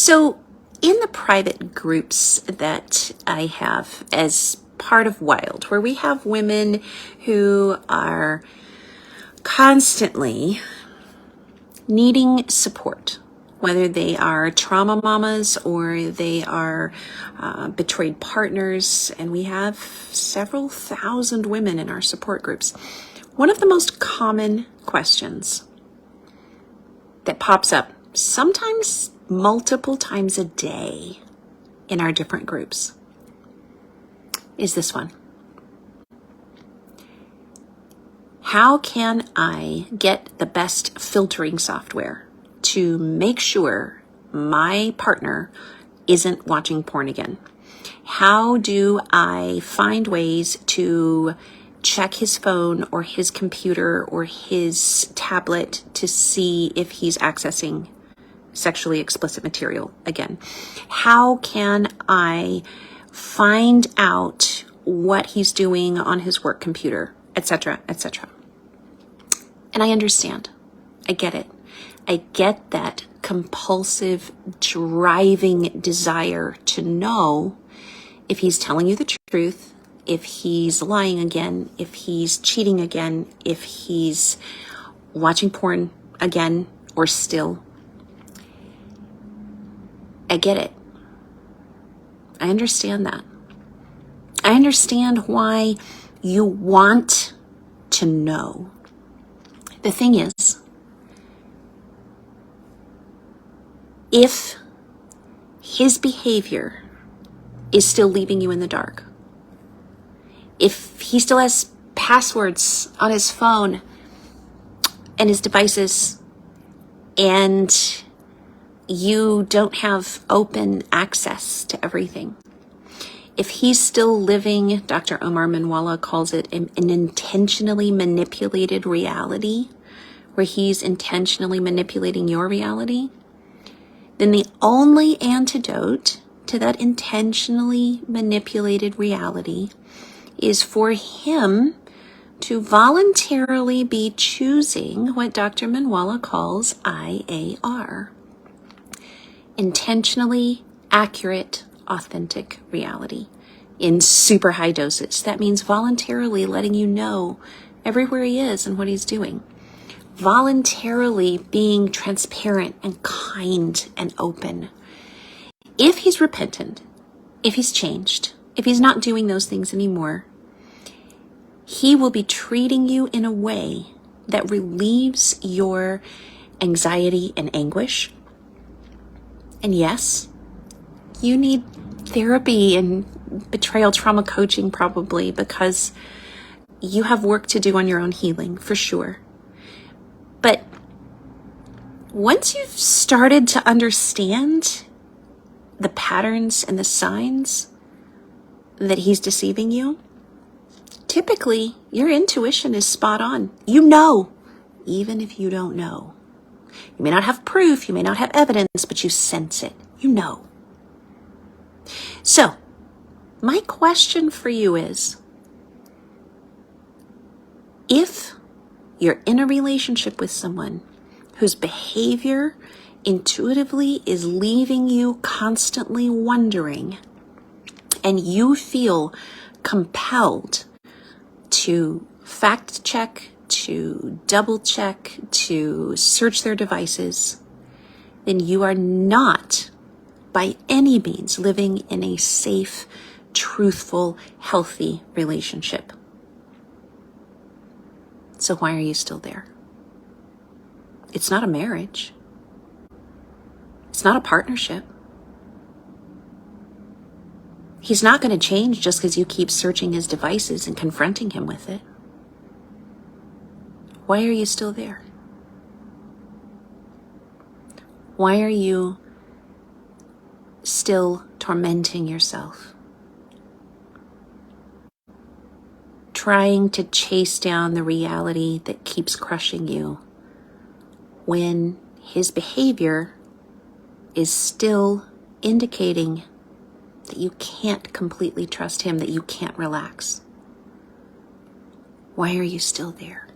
So in the private groups that I have as part of WILD, where we have women who are constantly needing support, whether they are trauma mamas or they are betrayed partners, and we have several thousand women in our support groups. One of the most common questions that pops up, sometimes multiple times a day in our different groups, is this one. How can I get the best filtering software to make sure my partner isn't watching porn again? How do I find ways to check his phone or his computer or his tablet to see if he's accessing sexually explicit material again? How can I find out what he's doing on his work computer, etc., etc.? And I understand. I get it. I get that compulsive, driving desire to know if he's telling you the truth, if he's lying again, if he's cheating again, if he's watching porn again or still. I get it. I understand that. I understand why you want to know. The thing is, if his behavior is still leaving you in the dark, if he still has passwords on his phone and his devices, and you don't have open access to everything, if he's still living, Dr. Omar Minwalla calls it an intentionally manipulated reality, where he's intentionally manipulating your reality, then the only antidote to that intentionally manipulated reality is for him to voluntarily be choosing what Dr. Minwalla calls IAR. Intentionally accurate, authentic reality in super high doses. That means voluntarily letting you know everywhere he is and what he's doing. Voluntarily being transparent and kind and open. If he's repentant, if he's changed, if he's not doing those things anymore, he will be treating you in a way that relieves your anxiety and anguish. And yes, you need therapy and betrayal trauma coaching probably, because you have work to do on your own healing, for sure. But once you've started to understand the patterns and the signs that he's deceiving you, typically your intuition is spot on. You know, even if you don't know. You may not have proof, you may not have evidence, but you sense it. You know. So, my question for you is, if you're in a relationship with someone whose behavior intuitively is leaving you constantly wondering, and you feel compelled to fact check, to double check, to search their devices, then you are not by any means living in a safe, truthful, healthy relationship. So why are you still there? It's not a marriage. It's not a partnership. He's not going to change just because you keep searching his devices and confronting him with it. Why are you still there? Why are you still tormenting yourself? Trying to chase down the reality that keeps crushing you when his behavior is still indicating that you can't completely trust him, that you can't relax. Why are you still there?